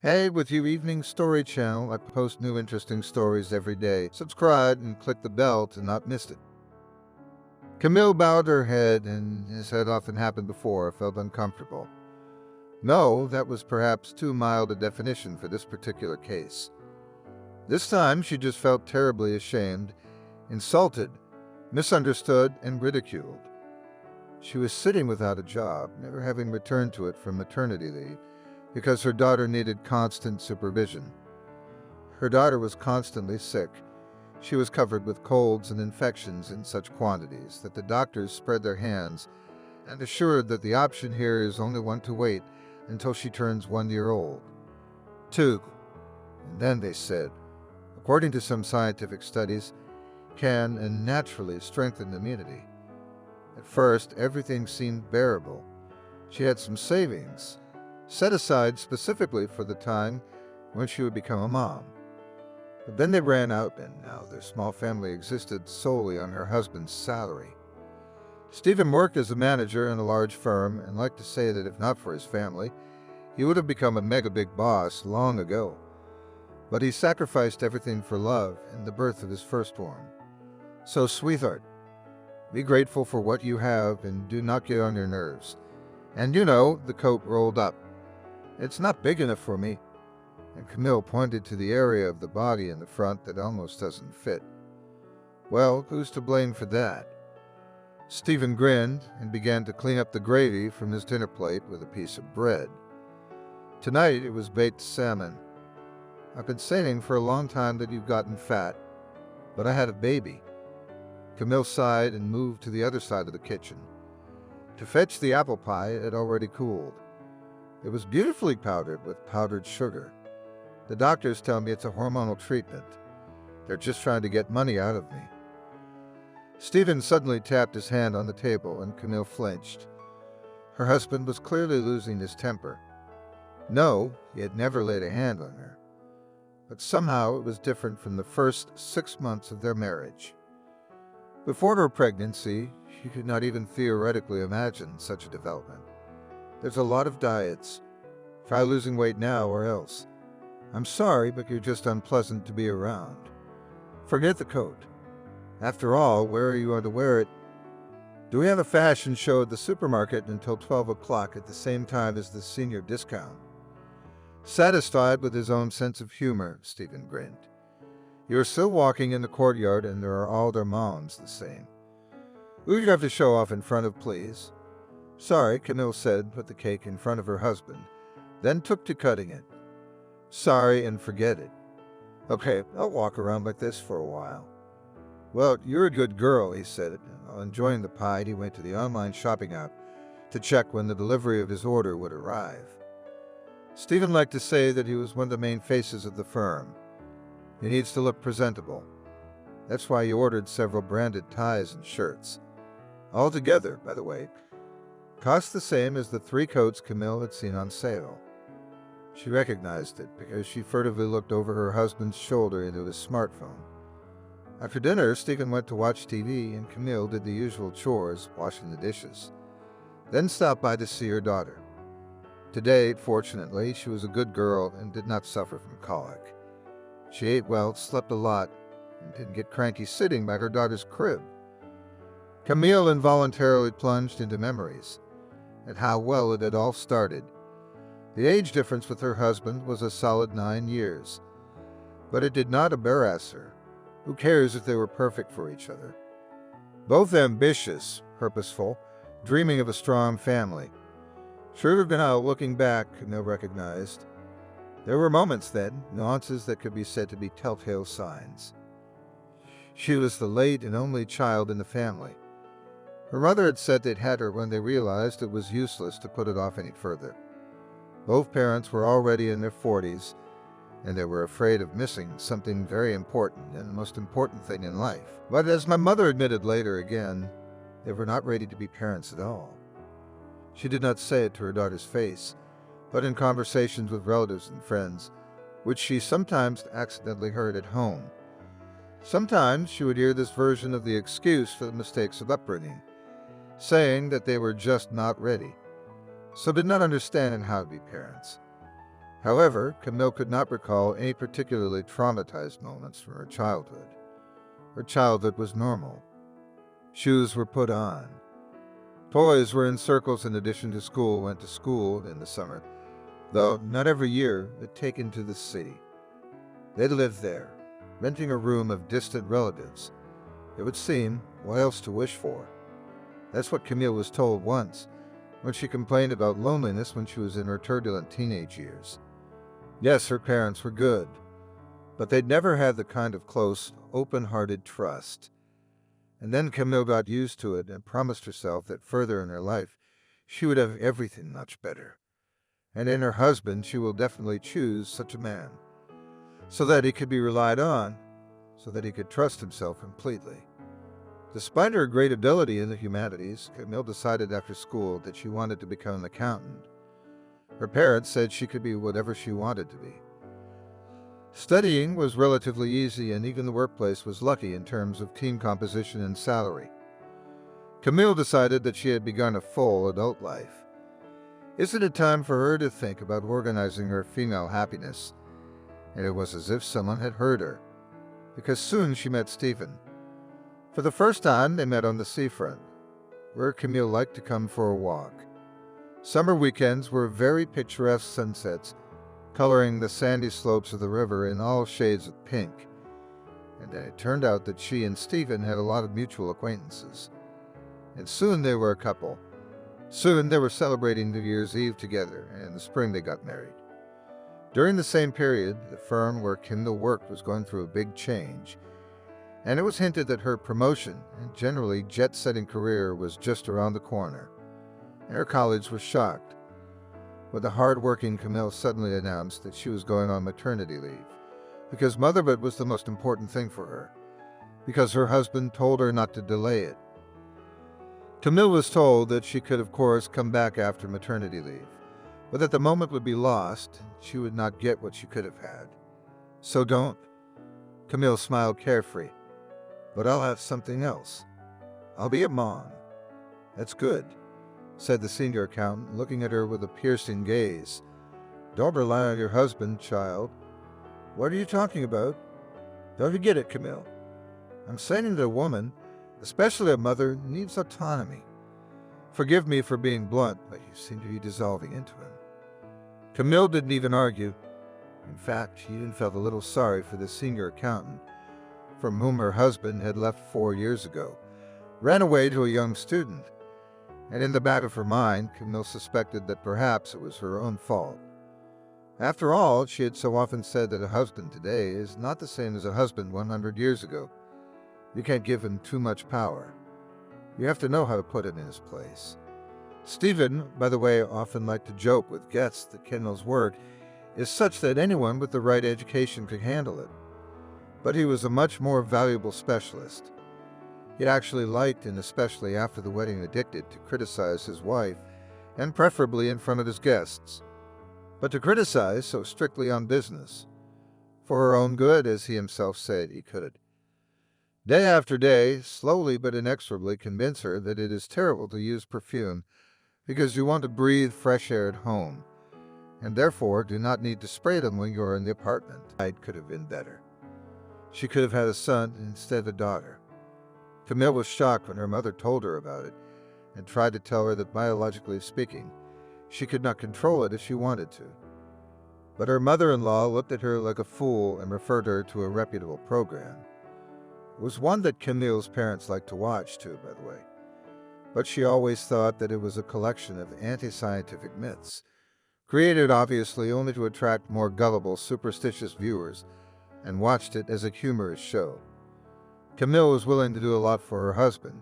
Hey, with your evening story channel, I post new interesting stories every day. Subscribe and click the bell to not miss it. Camille bowed her head, and as had often happened before, felt uncomfortable. No, that was perhaps too mild a definition for this particular case. This time she just felt terribly ashamed, insulted, misunderstood, and ridiculed. She was sitting without a job, never having returned to it from maternity leave, because her daughter needed constant supervision. Her daughter was constantly sick. She was covered with colds and infections in such quantities that the doctors spread their hands and assured that the option here is only one to wait until she turns 1 year old. 2. And then they said, according to some scientific studies, can and naturally strengthen immunity. At first, everything seemed bearable. She had some savings, set aside specifically for the time when she would become a mom. But then they ran out, and now their small family existed solely on her husband's salary. Stephen worked as a manager in a large firm and liked to say that if not for his family, he would have become a mega big boss long ago. But he sacrificed everything for love and the birth of his firstborn. So, sweetheart, be grateful for what you have and do not get on your nerves. And the coat rolled up. It's not big enough for me. And Camille pointed to the area of the body in the front that almost doesn't fit. Well, who's to blame for that? Stephen grinned and began to clean up the gravy from his dinner plate with a piece of bread. Tonight it was baked salmon. I've been saying for a long time that you've gotten fat, but I had a baby. Camille sighed and moved to the other side of the kitchen. To fetch the apple pie, it had already cooled. It was beautifully powdered with powdered sugar. The doctors tell me it's a hormonal treatment. They're just trying to get money out of me. Stephen suddenly tapped his hand on the table and Camille flinched. Her husband was clearly losing his temper. No, he had never laid a hand on her. But somehow it was different from the first 6 months of their marriage. Before her pregnancy, she could not even theoretically imagine such a development. There's a lot of diets. Try losing weight now or else. I'm sorry, but you're just unpleasant to be around. Forget the coat. After all, where are you going to wear it? Do we have a fashion show at the supermarket until 12 o'clock at the same time as the senior discount? Satisfied with his own sense of humor, Stephen grinned. You're still walking in the courtyard and there are all their moms the same. Who do you have to show off in front of, please? Sorry, Camille said, put the cake in front of her husband, then took to cutting it. Sorry and forget it. Okay, I'll walk around like this for a while. Well, you're a good girl, he said. While enjoying the pie, he went to the online shopping app to check when the delivery of his order would arrive. Stephen liked to say that he was one of the main faces of the firm. He needs to look presentable. That's why he ordered several branded ties and shirts. All together, by the way, cost the same as the 3 coats Camille had seen on sale. She recognized it because she furtively looked over her husband's shoulder into his smartphone. After dinner, Stephen went to watch TV and Camille did the usual chores, washing the dishes. Then stopped by to see her daughter. Today, fortunately, she was a good girl and did not suffer from colic. She ate well, slept a lot, and didn't get cranky sitting by her daughter's crib. Camille involuntarily plunged into memories at how well it had all started. The age difference with her husband was a solid 9 years, but it did not embarrass her. Who cares if they were perfect for each other? Both ambitious, purposeful, dreaming of a strong family. Should have been out looking back, Camille recognized. There were moments then, nuances that could be said to be telltale signs. She was the late and only child in the family. Her mother had said they'd had her when they realized it was useless to put it off any further. Both parents were already in their 40s, and they were afraid of missing something very important and the most important thing in life. But as my mother admitted later again, they were not ready to be parents at all. She did not say it to her daughter's face, but in conversations with relatives and friends, which she sometimes accidentally heard at home. Sometimes she would hear this version of the excuse for the mistakes of upbringing, saying that they were just not ready, so did not understand how to be parents. However, Camille could not recall any particularly traumatized moments from her childhood. Her childhood was normal. Shoes were put on. Toys were in circles in addition to school went to school in the summer, though not every year but taken to the city. They lived there, renting a room of distant relatives. It would seem, what else to wish for? That's what Camille was told once, when she complained about loneliness when she was in her turbulent teenage years. Yes, her parents were good, but they'd never had the kind of close, open-hearted trust. And then Camille got used to it and promised herself that further in her life, she would have everything much better. And in her husband, she will definitely choose such a man, so that he could be relied on, so that he could trust himself completely. Despite her great ability in the humanities, Camille decided after school that she wanted to become an accountant. Her parents said she could be whatever she wanted to be. Studying was relatively easy, and even the workplace was lucky in terms of team composition and salary. Camille decided that she had begun a full adult life. Isn't it time for her to think about organizing her female happiness? And it was as if someone had heard her, because soon she met Stephen. For the first time, they met on the seafront, where Camille liked to come for a walk. Summer weekends were very picturesque sunsets, coloring the sandy slopes of the river in all shades of pink. And it turned out that she and Stephen had a lot of mutual acquaintances. And soon they were a couple. Soon they were celebrating New Year's Eve together, and in the spring they got married. During the same period, the firm where Camille worked was going through a big change, and it was hinted that her promotion and generally jet-setting career was just around the corner. And her colleagues were shocked when the hard-working Camille suddenly announced that she was going on maternity leave, because motherhood was the most important thing for her, because her husband told her not to delay it. Camille was told that she could, of course, come back after maternity leave, but that the moment would be lost, and she would not get what she could have had. So don't. Camille smiled carefree. But I'll have something else. I'll be a mom. That's good, said the senior accountant, looking at her with a piercing gaze. Don't rely on your husband, child. What are you talking about? Don't you get it, Camille? I'm saying that a woman, especially a mother, needs autonomy. Forgive me for being blunt, but you seem to be dissolving into him. Camille didn't even argue. In fact, she even felt a little sorry for the senior accountant, from whom her husband had left 4 years ago, ran away to a young student, and in the back of her mind, Camille suspected that perhaps it was her own fault. After all, she had so often said that a husband today is not the same as a husband 100 years ago. You can't give him too much power. You have to know how to put it in his place. Stephen, by the way, often liked to joke with guests that Camille's work is such that anyone with the right education could handle it. But he was a much more valuable specialist. He actually liked, and especially after the wedding, addicted to criticize his wife, and preferably in front of his guests. But to criticize so strictly on business. For her own good, as he himself said he could. Day after day, slowly but inexorably convince her that it is terrible to use perfume because you want to breathe fresh air at home, and therefore do not need to spray them when you're in the apartment. It could have been better. She could have had a son instead of a daughter. Camille was shocked when her mother told her about it and tried to tell her that biologically speaking, she could not control it if she wanted to. But her mother-in-law looked at her like a fool and referred her to a reputable program. It was one that Camille's parents liked to watch too, by the way. But she always thought that it was a collection of anti-scientific myths, created obviously only to attract more gullible, superstitious viewers, and watched it as a humorous show. Camille was willing to do a lot for her husband,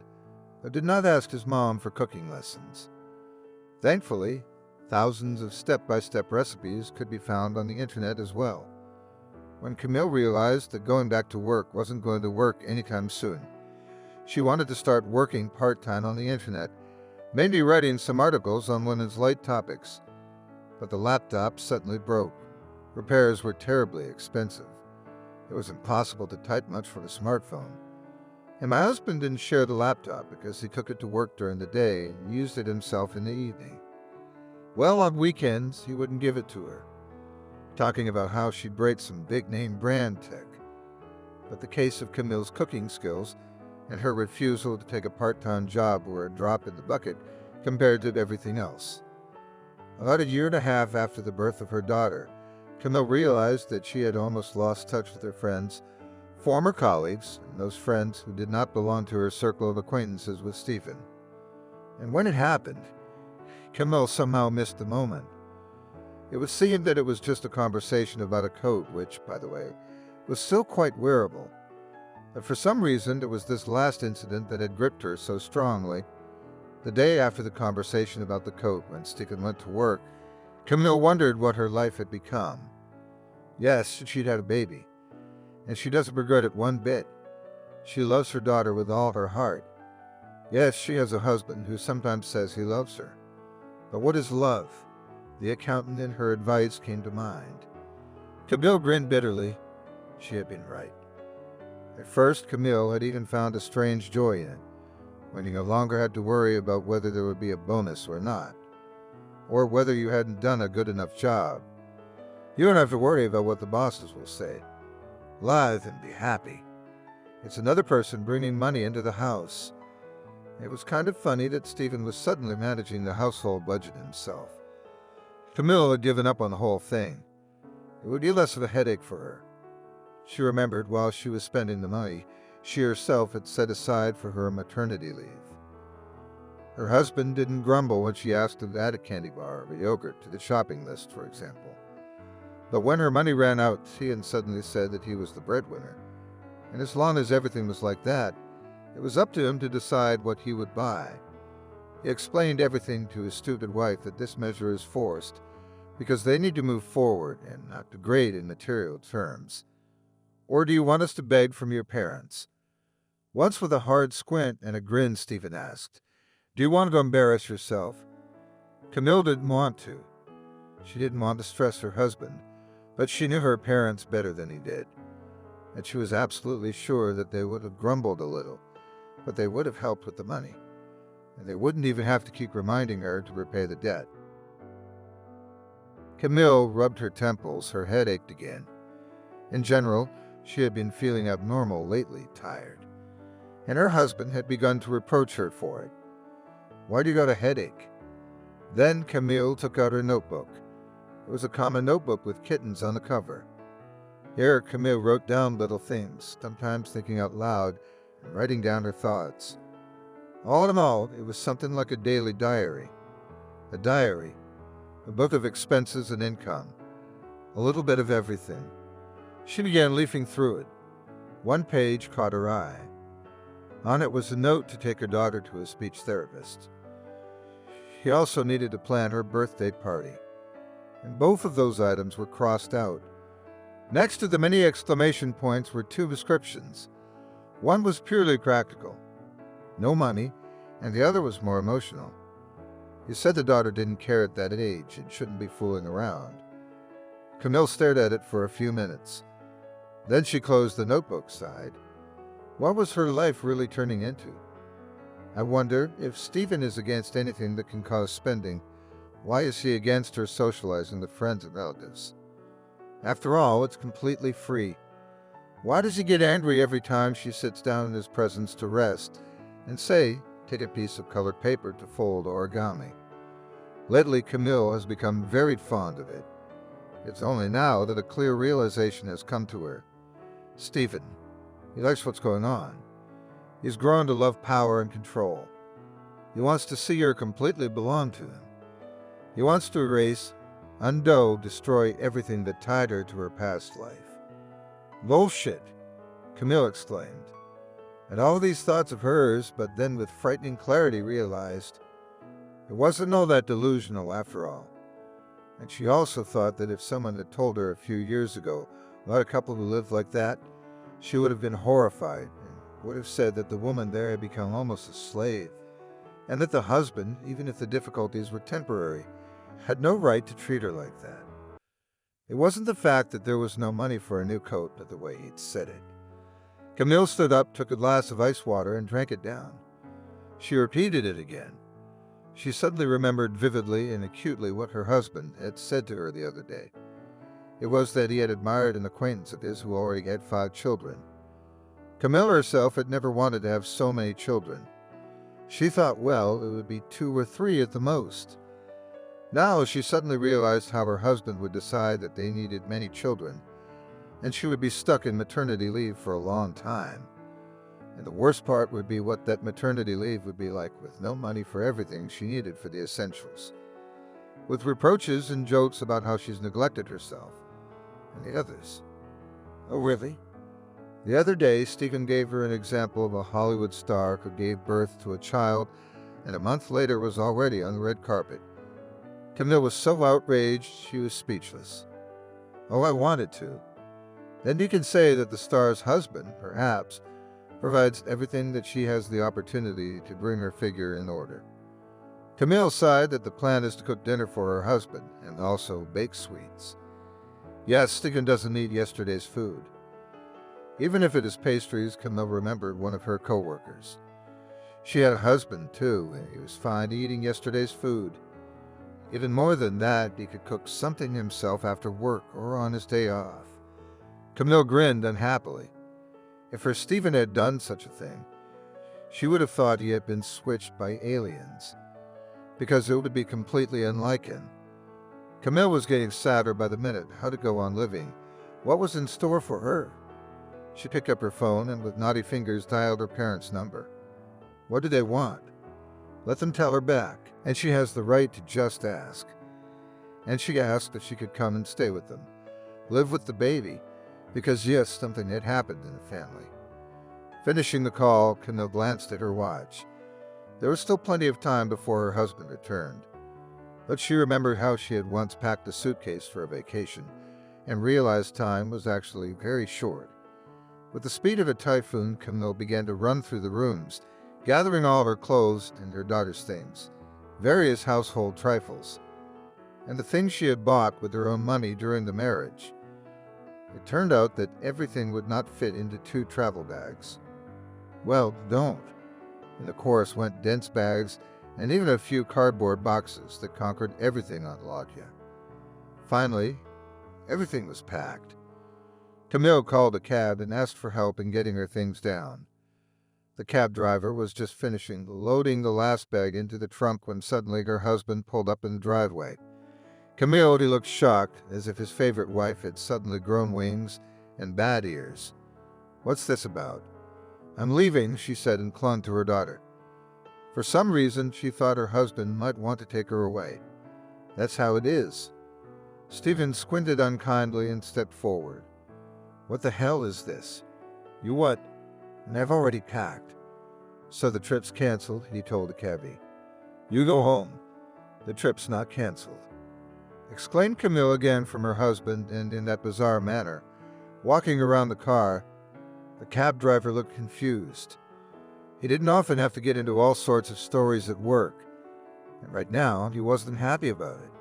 but did not ask his mom for cooking lessons. Thankfully, thousands of step-by-step recipes could be found on the internet as well. When Camille realized that going back to work wasn't going to work anytime soon, she wanted to start working part-time on the internet, maybe writing some articles on women's light topics. But the laptop suddenly broke. Repairs were terribly expensive. It was impossible to type much from a smartphone. And my husband didn't share the laptop because he took it to work during the day and used it himself in the evening. Well, on weekends, he wouldn't give it to her. talking about how she'd break some big-name brand tech. But the case of Camille's cooking skills and her refusal to take a part-time job were a drop in the bucket compared to everything else. About a year and a half after the birth of her daughter, Camille realized that she had almost lost touch with her friends, former colleagues, and those friends who did not belong to her circle of acquaintances with Stephen. And when it happened, Camille somehow missed the moment. It would seem that it was just a conversation about a coat, which, by the way, was still quite wearable. But for some reason, it was this last incident that had gripped her so strongly. The day after the conversation about the coat, when Stephen went to work, Camille wondered what her life had become. Yes, she'd had a baby, and she doesn't regret it one bit. She loves her daughter with all her heart. Yes, she has a husband who sometimes says he loves her. But what is love? The accountant and her advice came to mind. Camille grinned bitterly. She had been right. At first, Camille had even found a strange joy in it, when you no longer had to worry about whether there would be a bonus or not, or whether you hadn't done a good enough job. You don't have to worry about what the bosses will say. Live and be happy. It's another person bringing money into the house. It was kind of funny that Stephen was suddenly managing the household budget himself. Camille had given up on the whole thing. It would be less of a headache for her. She remembered while she was spending the money she herself had set aside for her maternity leave. Her husband didn't grumble when she asked him to add a candy bar or yogurt to the shopping list, for example. But when her money ran out, he suddenly said that he was the breadwinner. And as long as everything was like that, it was up to him to decide what he would buy. He explained everything to his stupid wife that this measure is forced because they need to move forward and not degrade in material terms. Or do you want us to beg from your parents? Once with a hard squint and a grin, Stephen asked, "Do you want to embarrass yourself?" Camille didn't want to. She didn't want to stress her husband, but she knew her parents better than he did. And she was absolutely sure that they would have grumbled a little, but they would have helped with the money. And they wouldn't even have to keep reminding her to repay the debt. Camille rubbed her temples. Her head ached again. In general, she had been feeling abnormal lately, tired. And her husband had begun to reproach her for it. "Why do you got a headache?" Then Camille took out her notebook. It was a common notebook with kittens on the cover. Here, Camille wrote down little things, sometimes thinking out loud and writing down her thoughts. All in all, it was something like a daily diary. A diary, a book of expenses and income, a little bit of everything. She began leafing through it. One page caught her eye. On it was a note to take her daughter to a speech therapist. She also needed to plan her birthday party, and both of those items were crossed out. Next to the many exclamation points were two descriptions. One was purely practical, no money, and the other was more emotional. He said the daughter didn't care at that age and shouldn't be fooling around. Camille stared at it for a few minutes. Then she closed the notebook side. What was her life really turning into? I wonder, if Stephen is against anything that can cause spending, why is he against her socializing with friends and relatives? After all, it's completely free. Why does he get angry every time she sits down in his presence to rest and say, take a piece of colored paper to fold origami? Lately, Camille has become very fond of it. It's only now that a clear realization has come to her. Stephen, he likes what's going on. He's grown to love power and control. He wants to see her completely belong to him. He wants to erase, undo, destroy everything that tied her to her past life. Bullshit, Camille exclaimed. And all these thoughts of hers, but then with frightening clarity realized it wasn't all that delusional after all. And she also thought that if someone had told her a few years ago about a couple who lived like that, she would have been horrified and would have said that the woman there had become almost a slave, and that the husband, even if the difficulties were temporary, had no right to treat her like that. It wasn't the fact that there was no money for a new coat, but the way he'd said it. Camille stood up, took a glass of ice water, and drank it down. She repeated it again. She suddenly remembered vividly and acutely what her husband had said to her the other day. It was that he had admired an acquaintance of his who already had 5 children. Camilla herself had never wanted to have so many children. She thought, well, it would be 2 or 3 at the most. Now she suddenly realized how her husband would decide that they needed many children, and she would be stuck in maternity leave for a long time. And the worst part would be what that maternity leave would be like with no money for everything she needed for the essentials, with reproaches and jokes about how she's neglected herself and the others. Oh, really? The other day, Stephen gave her an example of a Hollywood star who gave birth to a child and a month later was already on the red carpet. Camille was so outraged she was speechless. Oh, I wanted to. Then you can say that the star's husband, perhaps, provides everything that she has the opportunity to bring her figure in order. Camille sighed that the plan is to cook dinner for her husband and also bake sweets. Yes, Stephen doesn't need yesterday's food. Even if it is pastries, Camille remembered one of her co-workers. She had a husband, too, and he was fine eating yesterday's food. Even more than that, he could cook something himself after work or on his day off. Camille grinned unhappily. If her Stephen had done such a thing, she would have thought he had been switched by aliens, because it would be completely unlike him. Camille was getting sadder by the minute. How to go on living? What was in store for her? She picked up her phone and with naughty fingers dialed her parents' number. What do they want? Let them tell her back, and she has the right to just ask. And she asked if she could come and stay with them, live with the baby, because yes, something had happened in the family. Finishing the call, Camille glanced at her watch. There was still plenty of time before her husband returned. But she remembered how she had once packed a suitcase for a vacation and realized time was actually very short. With the speed of a typhoon, Camille began to run through the rooms, gathering all her clothes and her daughter's things, various household trifles, and the things she had bought with her own money during the marriage. It turned out that everything would not fit into 2 travel bags. Well, don't. In the chorus went dense bags and even a few cardboard boxes that conquered everything on Loggia. Finally, everything was packed. Camille called a cab and asked for help in getting her things down. The cab driver was just finishing loading the last bag into the trunk when suddenly her husband pulled up in the driveway. Camille looked shocked, as if his favorite wife had suddenly grown wings and bad ears. What's this about? I'm leaving, she said and clung to her daughter. For some reason, she thought her husband might want to take her away. That's how it is. Stephen squinted unkindly and stepped forward. What the hell is this? You what? And I've already packed. So the trip's canceled, he told the cabbie. You go home. The trip's not canceled. Exclaimed Camille again from her husband, and in that bizarre manner, walking around the car, the cab driver looked confused. He didn't often have to get into all sorts of stories at work, and right now he wasn't happy about it.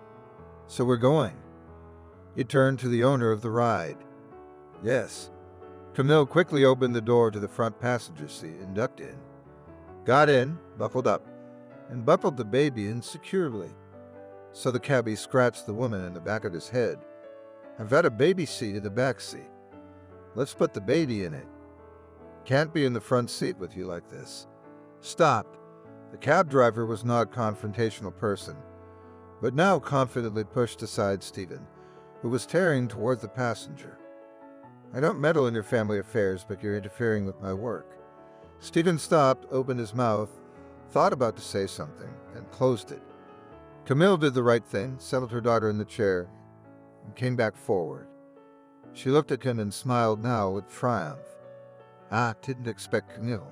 So we're going. He turned to the owner of the ride. Yes. Camille quickly opened the door to the front passenger seat and ducked in. Got in, buckled up, and buckled the baby in securely. So the cabbie scratched the woman in the back of his head. I've got a baby seat in the back seat. Let's put the baby in it. Can't be in the front seat with you like this. Stopped. The cab driver was not a confrontational person, but now confidently pushed aside Stephen, who was tearing toward the passenger. I don't meddle in your family affairs, but you're interfering with my work. Stephen stopped, opened his mouth, thought about to say something, and closed it. Camille did the right thing, settled her daughter in the chair, and came back forward. She looked at him and smiled now with triumph. Didn't expect Camille.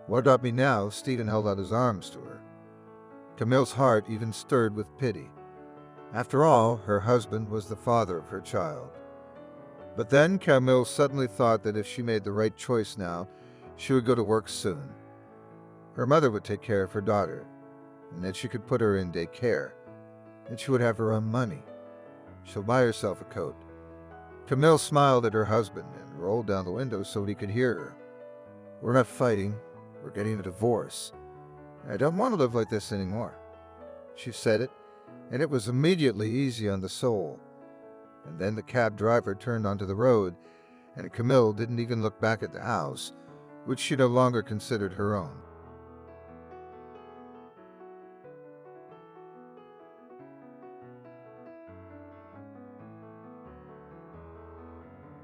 What about me now? Stephen held out his arms to her. Camille's heart even stirred with pity. After all, her husband was the father of her child. But then Camille suddenly thought that if she made the right choice now, she would go to work soon. Her mother would take care of her daughter, and then she could put her in daycare, and she would have her own money. She'll buy herself a coat. Camille smiled at her husband and rolled down the window so he could hear her. We're not fighting. We're getting a divorce. I don't want to live like this anymore. She said it, and it was immediately easy on the soul. And then the cab driver turned onto the road, and Camille didn't even look back at the house, which she no longer considered her own.